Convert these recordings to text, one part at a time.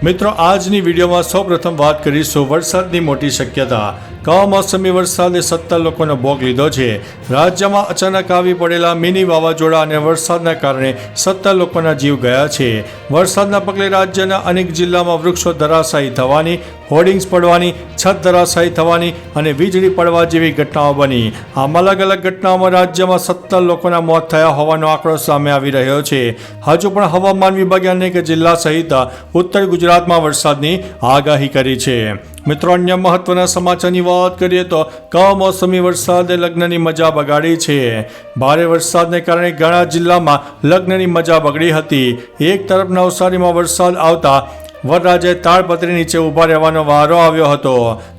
મિત્રો આજની વિડીયોમાં સૌપ્રથમ વાત કરીશું વરસાદની મોટી શક્યતા। કમોસમી વરસાદે 17 લોકોનો ભોગ લીધો છે। રાજ્યમાં અચાનક આવી પડેલા મિની વાવાઝોડા અને વરસાદના કારણે 17 લોકોના જીવ ગયા છે। વરસાદના પગલે રાજ્યના અનેક જિલ્લામાં વૃક્ષો ધરાશાયી થવાની, હોર્ડિંગ્સ પડવાની, છત ધરાશાયી થવાની અને વીજળી પડવા જેવી ઘટનાઓ બની। આમ અલગ અલગ ઘટનાઓમાં રાજ્યમાં 17 લોકોના મોત થયા હોવાનો આંકડો સામે આવી રહ્યો છે। હજુ પણ હવામાન વિભાગે અનેક જિલ્લા સહિત ઉત્તર ગુજરાતમાં વરસાદની આગાહી કરી છે। મિત્રો અન્ય મહત્વના સમાચારની વાત કરીએ તો કમોસમી વરસાદે લગ્નની મજા બગાડી છે। ભારે વરસાદને કારણે ઘણા જિલ્લામાં લગ્નની મજા બગડી હતી। એક તરફ નવસારીમાં વરસાદ આવતા વરરાજાએ તાડપત્રી નીચે ઊભા રહેવાનો વારો આવ્યો હતો,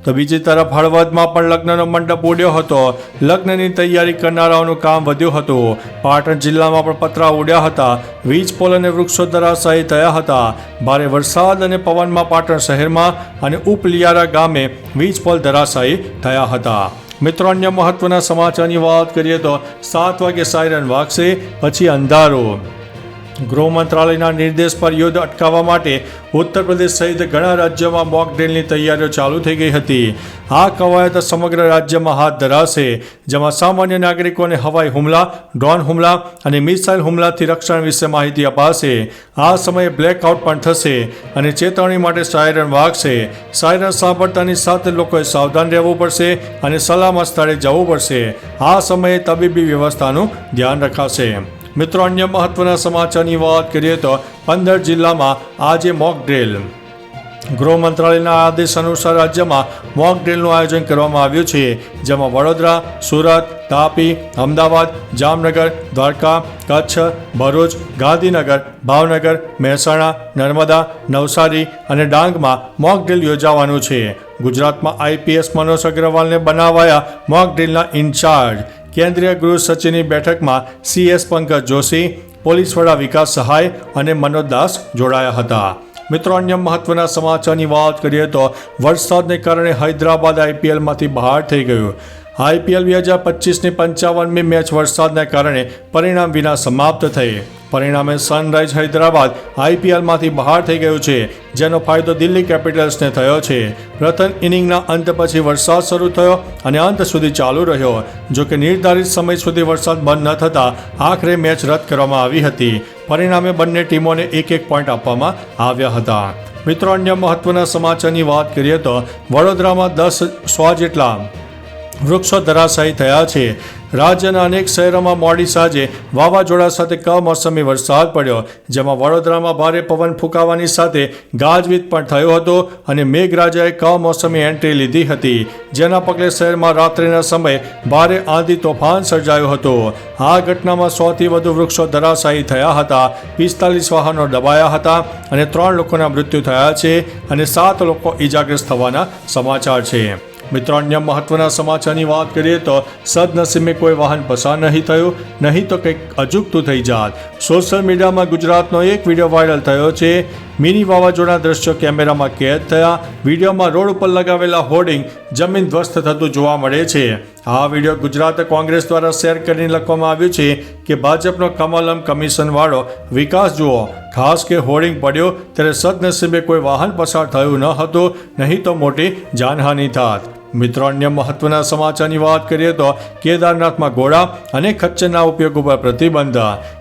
તો બીજી તરફ હળવદમાં પણ લગ્નનો મંડપ ઉડ્યો હતો। લગ્નની તૈયારી કરનારાઓનું કામ વધ્યું હતું। પાટણ જિલ્લામાં પણ પતરા ઉડ્યા હતા। વીજ પોલ અને વૃક્ષો ધરાશાયી થયા હતા। ભારે વરસાદ અને પવનમાં પાટણ શહેરમાં અને ઉપલિયારા ગામે વીજ પોલ ધરાશાયી થયા હતા। મિત્રો અન્ય મહત્વના સમાચારની વાત કરીએ તો 7 વાગે સાયરન વાગશે પછી અંધારું। ગૃહ મંત્રાલયના નિર્દેશ પર યુદ્ધ અટકાવવા માટે ઉત્તર પ્રદેશ સહિત ઘણા રાજ્યોમાં મોક ડ્રીલની તૈયારીઓ ચાલુ થઈ ગઈ હતી। આ કવાયત સમગ્ર રાજ્યમાં હાથ ધરાશે, જેમાં સામાન્ય નાગરિકોને હવાઈ હુમલા, ડ્રોન હુમલા અને મિસાઇલ હુમલાથી રક્ષણ વિશે માહિતી અપાશે। આ સમયે બ્લેકઆઉટ પણ થશે અને ચેતવણી માટે સાયરન વાગશે। સાયરન સાંભળતાની સાથે લોકોએ સાવધાન રહેવું પડશે અને સલામત સ્થળે જવું પડશે। આ સમયે તબીબી વ્યવસ્થાનું ધ્યાન રખાશે। મિત્રો અન્ય મહત્વના સમાચારની વાત કરીએ તો 15 જિલ્લામાં આજે મોક ડ્રીલ। ગૃહ મંત્રાલયના આદેશ અનુસાર રાજ્યમાં મોક ડ્રીલનું આયોજન કરવામાં આવ્યું છે, જેમાં વડોદરા, સુરત, તાપી, અમદાવાદ, જામનગર, દ્વારકા, કચ્છ, ભરૂચ, ગાંધીનગર, ભાવનગર, મહેસાણા, નર્મદા, નવસારી અને ડાંગમાં મોક ડ્રીલ યોજાવાનું છે। ગુજરાતમાં આઈપીએસ મનોજ અગ્રવાલને બનાવાયા મોક ડ્રીલના ઇન્ચાર્જ। કેન્દ્રીય ગૃહ સચિવની બેઠકમાં CS પંકજ જોશી, પોલીસ વડા વિકાસ સહાય અને મનોજ દાસ જોડાયા હતા। મિત્રો અન્ય મહત્વના સમાચારની વાત કરીએ તો વરસાદને કારણે હૈદરાબાદ IPLમાંથી બહાર થઈ ગયું। IPL 2025ની 55મી મેચ વરસાદના કારણે પરિણામ વિના સમાપ્ત થઈ। પરિણામે સનરાઇઝ હૈદરાબાદ IPLમાંથી બહાર થઈ ગયું છે, જેનો ફાયદો દિલ્હી કેપિટલ્સને થયો છે। પ્રથમ ઇનિંગના અંત પછી વરસાદ શરૂ થયો અને અંત સુધી ચાલુ રહ્યો। જોકે નિર્ધારિત સમય સુધી વરસાદ બંધ ન થતાં આખરે મેચ રદ કરવામાં આવી હતી। પરિણામે બંને ટીમોને 1-1 પોઈન્ટ આપવામાં આવ્યા હતા। મિત્રો અન્ય મહત્વના સમાચારની વાત કરીએ તો વડોદરામાં 100 જેટલા વૃક્ષો ધરાશાયી થયા છે। રાજ્યના અનેક શહેરોમાં મોડી સાંજે વાવાઝોડા સાથે કમોસમી વરસાદ પડ્યો, જેમાં વડોદરામાં ભારે પવન ફૂંકાવાની સાથે ગાજવીજ પણ થયો હતો અને મેઘરાજાએ કમોસમી એન્ટ્રી લીધી હતી, જેના પગલે શહેરમાં રાત્રિના સમયે ભારે આંધી તોફાન સર્જાયો હતો। આ ઘટનામાં 100થી વધુ વૃક્ષો ધરાશાયી થયા હતા। 45 વાહનો દબાયા હતા અને 3 લોકોના મૃત્યુ થયા છે અને 7 લોકો ઈજાગ્રસ્ત થવાના સમાચાર છે। મિત્રો અન્ય મહત્વના સમાચારની વાત કરીએ તો સદનસીબે કોઈ વાહન પસાર નહીં થયું, નહીં તો કંઈક અજુગતું થઈ જાત। સોશિયલ મીડિયામાં ગુજરાતનો એક વિડીયો વાયરલ થયો છે। મિની વાવાઝોડા દ્રશ્યો કેમેરામાં કેદ થયા। વિડીયોમાં રોડ ઉપર લગાવેલા હોર્ડિંગ જમીન ધ્વસ્ત થતું જોવા મળે છે। આ વિડીયો ગુજરાત કોંગ્રેસ દ્વારા શેર કરીને લખવામાં આવ્યું છે કે ભાજપનો કમલમ કમિશનવાળો વિકાસ જુઓ, ખાસ કે હોર્ડિંગ પડ્યો ત્યારે સદનસીબે કોઈ વાહન પસાર થયું ન હતું, નહીં તો મોટી જાનહાનિ થાત। મિત્રો અન્ય મહત્વના સમાચારની વાત કરીએ તો કેદારનાથમાં ઘોડા અને ખચ્ચરના ઉપયોગ ઉપર પ્રતિબંધ।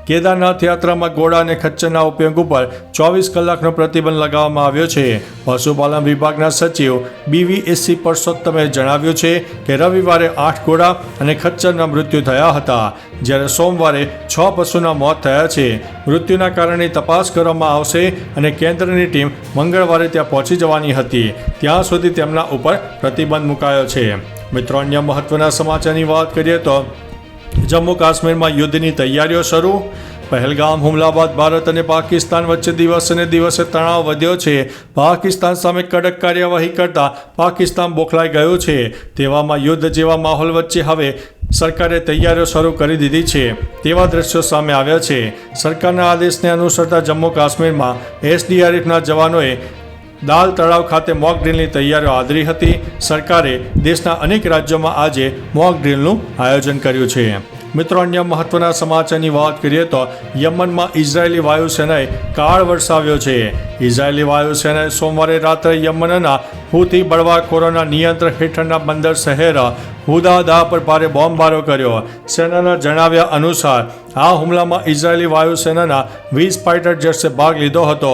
કેદારનાથ યાત્રામાં ઘોડા અને ખચ્ચરના ઉપયોગ ઉપર 24 કલાકનો પ્રતિબંધ લગાવવામાં આવ્યો છે। પશુપાલન વિભાગના સચિવ BVSC પરસોત્તમે જણાવ્યું છે કે રવિવારે 8 ઘોડા અને ખચ્ચરના મૃત્યુ થયા હતા, જ્યારે સોમવારે 6 પશુના મોત થયા છે। મૃત્યુના કારણે તપાસ કરવામાં આવશે અને કેન્દ્રની ટીમ મંગળવારે ત્યાં પહોંચી જવાની હતી। ત્યાં સુધી તેમના ઉપર પ્રતિબંધ મુકાયો છે। મિત્રો અન્ય મહત્વના સમાચારની વાત કરીએ તો જમ્મુ કાશ્મીરમાં યુદ્ધની તૈયારીઓ શરૂ। પહેલગામ હુમલા બાદ ભારત અને પાકિસ્તાન વચ્ચે દિવસે ને દિવસે તણાવ વધ્યો છે। પાકિસ્તાન સામે કડક કાર્યવાહી કરતા પાકિસ્તાન બોખલાઈ ગયું છે। તેવામાં યુદ્ધ જેવા માહોલ વચ્ચે હવે સરકારે તૈયારીઓ શરૂ કરી દીધી છે તેવા દ્રશ્યો સામે આવ્યા છે। સરકારના આદેશને અનુસરતા જમ્મુ કાશ્મીરમાં SDRFના જવાનોએ દાલ તળાવ ખાતે મોક ડ્રીલની તૈયારીઓ આદરી હતી। સરકારે દેશના અનેક રાજ્યોમાં આજે મોક ડ્રીલનું આયોજન કર્યું છે। મિત્રો, અન્ય મહત્વના સમાચારની વાત કરીએ તો યમનમાં ઇઝરાયેલી વાયુસેનાએ કાળ વરસાવ્યો છે. ઇઝરાયેલી વાયુસેનાએ સોમવારે રાત્રે યમનના હુથી બળવાખોરોના નિયંત્રણ હેઠળના બંદર શહેર હુદાદા પર ભારે બોમ્બમારો કર્યો. સેનાના જણાવ્યા અનુસાર આ હુમલામાં ઇઝરાયેલી વાયુસેનાના 20 ફાઇટર જેટ્સે ભાગ લીધો હતો.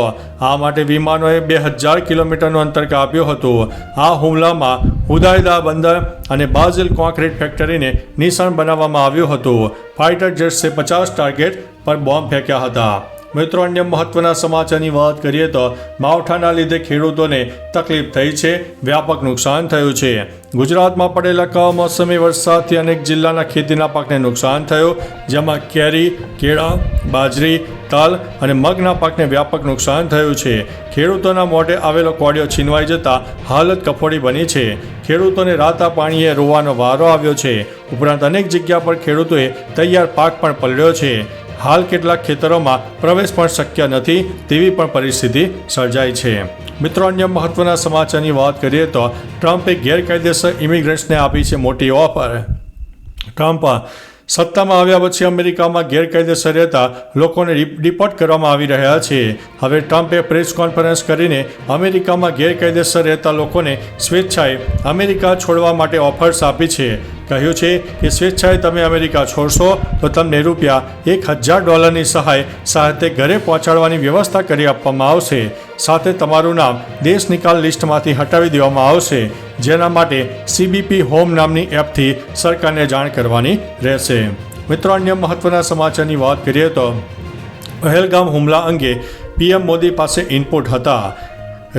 આ માટે વિમાનોએ 2000 કિલોમીટરનું અંતર કાપ્યું હતું. આ હુમલામાં હુદાયદા બંદર અને બાઝિલ કોન્ક્રીટ ફેક્ટરીને નિશાન બનાવવામાં આવ્યું હતું. ફાઇટર જેટ્સે 50 ટાર્ગેટ પર બોમ્બ ફેંક્યા હતા. મિત્રો, અન્ય મહત્વના સમાચારની વાત કરીએ તો માવઠાના લીધે ખેડૂતોને તકલીફ થઈ છે, વ્યાપક નુકસાન થયું છે. ગુજરાતમાં પડેલા કમોસમી વરસાદથી અનેક જિલ્લાના ખેતીના પાકને નુકસાન થયું, જેમાં કેરી, કેળા, બાજરી, તલ અને મગના પાકને વ્યાપક નુકસાન થયું છે. ખેડૂતોના મોઢે આવેલો કોડિયો છીનવાઈ જતા હાલત કફોડી બની છે. ખેડૂતોને રાતા પાણીએ રોવાનો વારો આવ્યો છે. ઉપરાંત અનેક જગ્યા પર ખેડૂતોએ તૈયાર પાક પણ પલળ્યો છે. હાલ કેટલાક ખેતરોમાં પ્રવેશ પણ શક્ય નથી તેવી પણ પરિસ્થિતિ સર્જાઈ છે. મિત્રો, અન્ય મહત્વના સમાચારની વાત કરીએ તો ટ્રમ્પે ગેરકાયદેસર ઇમિગ્રન્ટ્સને આપી છે મોટી ઓફર. ટ્રમ્પ સત્તામાં આવ્યા પછી અમેરિકામાં ગેરકાયદેસર રહેતા લોકોને ડિપોર્ટ કરવામાં આવી રહ્યા છે. હવે ટ્રમ્પે પ્રેસ કોન્ફરન્સ કરીને અમેરિકામાં ગેરકાયદેસર રહેતા લોકોને સ્વેચ્છાએ અમેરિકા છોડવા માટે ઓફર્સ આપી છે. કહ્યું છે કે સ્વેચ્છાએ તમે અમેરિકા છોડશો તો તમને $1,000 સહાય સાથે ઘરે પહોંચાડવાની વ્યવસ્થા કરી આપવામાં આવશે. સાથે તમારું નામ દેશ નિકાલ લિસ્ટમાંથી હટાવી દેવામાં આવશે, જેના માટે CBP હોમ નામની એપથી સરકારને જાણ કરવાની રહેશે. મિત્રો, અન્ય મહત્વના સમાચારની વાત કરીએ તો પહેલગામ હુમલા અંગે PM મોદી પાસે ઇનપુટ હતા.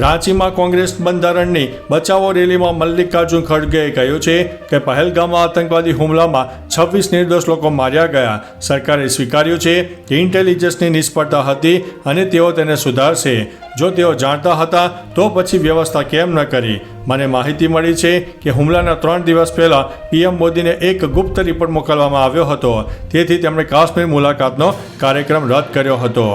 રાંચીમાં કોંગ્રેસ બંધારણની બચાવો રેલીમાં મલ્લિકાર્જુન ખડગેએ કહ્યું છે કે પહેલગામમાં આતંકવાદી હુમલામાં 26 નિર્દોષ લોકો માર્યા ગયા. સરકારે સ્વીકાર્યું છે કે ઇન્ટેલિજન્સની નિષ્ફળતા હતી અને તેઓ તેને સુધારશે. જો તેઓ જાણતા હતા તો પછી વ્યવસ્થા કેમ ન કરી? મને માહિતી મળી છે કે હુમલાના 3 દિવસ પહેલાં PM મોદીને એક ગુપ્ત રિપોર્ટ મોકલવામાં આવ્યો હતો, તેથી તેમણે કાશ્મીર મુલાકાતનો કાર્યક્રમ રદ કર્યો હતો.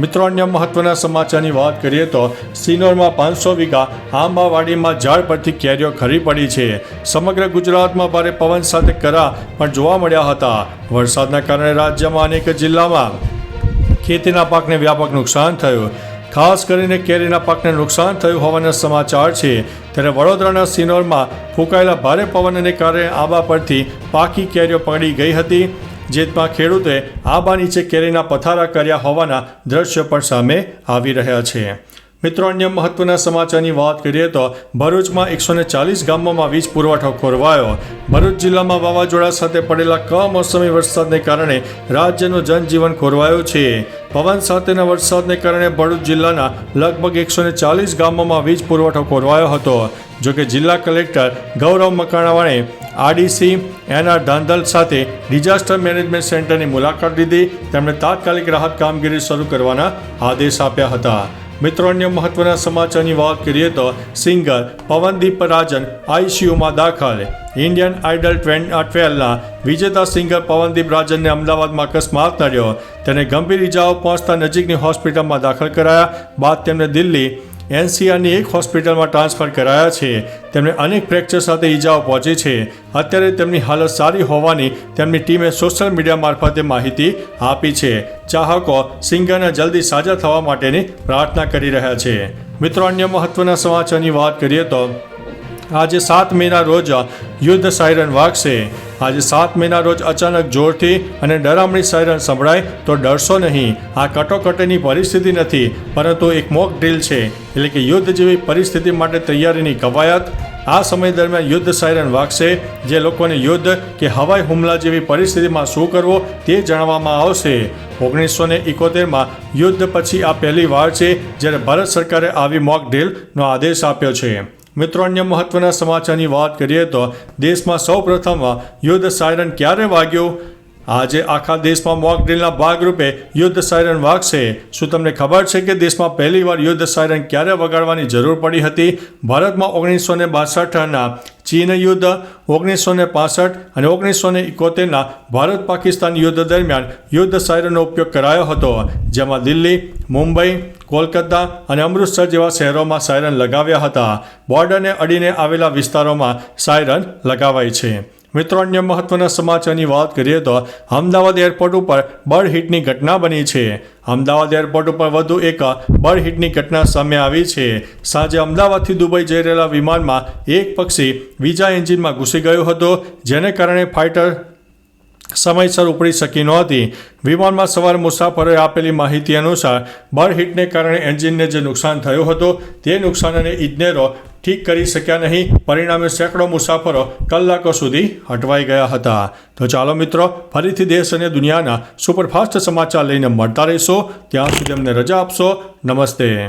મિત્રો, અન્ય મહત્વના સમાચારની વાત કરીએ તો સિનોરમાં 500 વીઘા આંબાવાડીમાં ઝાડ પરથી કેરીઓ ખરી પડી છે. સમગ્ર ગુજરાતમાં ભારે પવન સાથે કરા પણ જોવા મળ્યા હતા. વરસાદના કારણે રાજ્યમાં અનેક જિલ્લામાં ખેતીના પાકને વ્યાપક નુકસાન થયું. ખાસ કરીને કેરીના પાકને નુકસાન થયું હોવાના સમાચાર છે. ત્યારે વડોદરાના સિનોરમાં ફૂંકાયેલા ભારે પવનને કારણે આંબા પરથી પાકી કેરીઓ પડી ગઈ હતી, જેમાં ખેડૂતોએ આંબા નીચે કેરીના પથારા કર્યા હોવાના દ્રશ્યો પણ સામે આવી રહ્યા છે. મિત્રો, અન્ય મહત્વના સમાચારની વાત કરીએ તો ભરૂચમાં 140 ગામોમાં વીજ પુરવઠો ખોરવાયો. ભરૂચ જિલ્લામાં વાવાઝોડા સાથે પડેલા કમોસમી વરસાદને કારણે રાજ્યનું જનજીવન ખોરવાયું છે. પવન સાથેના વરસાદને કારણે ભરૂચ જિલ્લાના લગભગ 140 ગામોમાં વીજ પુરવઠો ખોરવાયો હતો. જોકે જિલ્લા કલેક્ટર ગૌરવ મકવાણાએ RDC NR ધાંધલ સાથે ડિઝાસ્ટર મેનેજમેન્ટ સેન્ટરની મુલાકાત લીધી. તેમણે તાત્કાલિક રાહત કામગીરી શરૂ કરવાના આદેશ આપ્યા હતા. મિત્રો, અન્ય મહત્વના સમાચારની વાત કરીએ તો સિંગર પવનદીપ રાજન ICUમાં દાખલ. ઇન્ડિયન આઇડલ 12ના વિજેતા સિંગર પવનદીપ રાજનને અમદાવાદમાં અકસ્માત નડ્યો. તેને ગંભીર ઇજાઓ પહોંચતા નજીકની હોસ્પિટલમાં દાખલ કરાયા બાદ તેમને દિલ્હી NCRની એક હોસ્પિટલમાં ટ્રાન્સફર કરાયા છે. તેમને અનેક ફ્રેક્ચર સાથે ઈજાઓ પહોંચી છે. અત્યારે તેમની હાલત સારી હોવાની તેમની ટીમે સોશિયલ મીડિયા મારફતે માહિતી આપી છે. ચાહકો સિંગરના જલ્દી સાજા થવા માટેની પ્રાર્થના કરી રહ્યા છે. મિત્રો, અન્ય મહત્વના સમાચારની વાત કરીએ તો આજે 7 મેના રોજ યુદ્ધ સાયરન વાગશે. આજે 7 મેના રોજ અચાનક જોરથી અને ડરામણી સાયરન સંભળાય તો ડરશો નહીં. આ કટોકટીની પરિસ્થિતિ નથી, પરંતુ એક મોક ડ્રીલ છે, એટલે કે યુદ્ધ જેવી પરિસ્થિતિ માટે તૈયારીની કવાયત. આ સમય દરમિયાન યુદ્ધ સાયરન વાગશે, જે લોકોને યુદ્ધ કે હવાઈ હુમલા જેવી પરિસ્થિતિમાં શું કરવું તે જણાવવામાં આવશે. 1971માં યુદ્ધ પછી આ પહેલી વાર છે જ્યારે ભારત સરકારે આવી મોક ડ્રીલનો આદેશ આપ્યો છે. મિત્રો, અન્ય મહત્વના સમાચારની વાત કરીએ તો દેશમાં સૌપ્રથમ યુદ્ધ સાયરન ક્યારે વાગ્યું? આજે આખા દેશમાં મોક ડ્રીલના ભાગરૂપે યુદ્ધ સાયરન વાગશે. શું તમને ખબર છે કે દેશમાં પહેલીવાર યુદ્ધ સાયરન ક્યારે વગાડવાની જરૂર પડી હતી? ભારતમાં 1962ના ચીન યુદ્ધ, 1965 અને 1971ના ભારત પાકિસ્તાન યુદ્ધ દરમિયાન યુદ્ધ સાયરનનો ઉપયોગ કરાયો હતો, જેમાં દિલ્હી, મુંબઈ, કોલકાતા અને અમૃતસર જેવા શહેરોમાં સાયરન લગાવ્યા હતા. બોર્ડરને અડીને આવેલા વિસ્તારોમાં સાયરન લગાવાય છે. મિત્રો, અન્ય મહત્વના સમાચારની વાત કરીએ તો અમદાવાદ એરપોર્ટ ઉપર બર્ડ હિટની ઘટના બની છે. અમદાવાદ એરપોર્ટ ઉપર વધુ એક બર્ડ હિટની ઘટના સામે આવી છે. સાંજે અમદાવાદથી દુબઈ જઈ રહેલા વિમાનમાં એક પક્ષી બીજા એન્જિનમાં ઘૂસી ગયો હતો, જેને કારણે ફાઇટર સમયસર ઉપડી શકી નહોતી. વિમાનમાં સવાર મુસાફરોએ આપેલી માહિતી અનુસાર બર્ડ હિટને કારણે એન્જિનને જે નુકસાન થયું હતું તે નુકસાનને ઇજનેરો ઠીક કરી શક્યા નહીં. પરિણામે સેંકડો મુસાફરો કલાકો સુધી અટવાઈ ગયા હતા. તો ચાલો મિત્રો, ફરીથી દેશ અને દુનિયાના સુપરફાસ્ટ સમાચાર લઈને મળતા રહીશો. ત્યાં સુધી અમને રજા આપશો. નમસ્તે.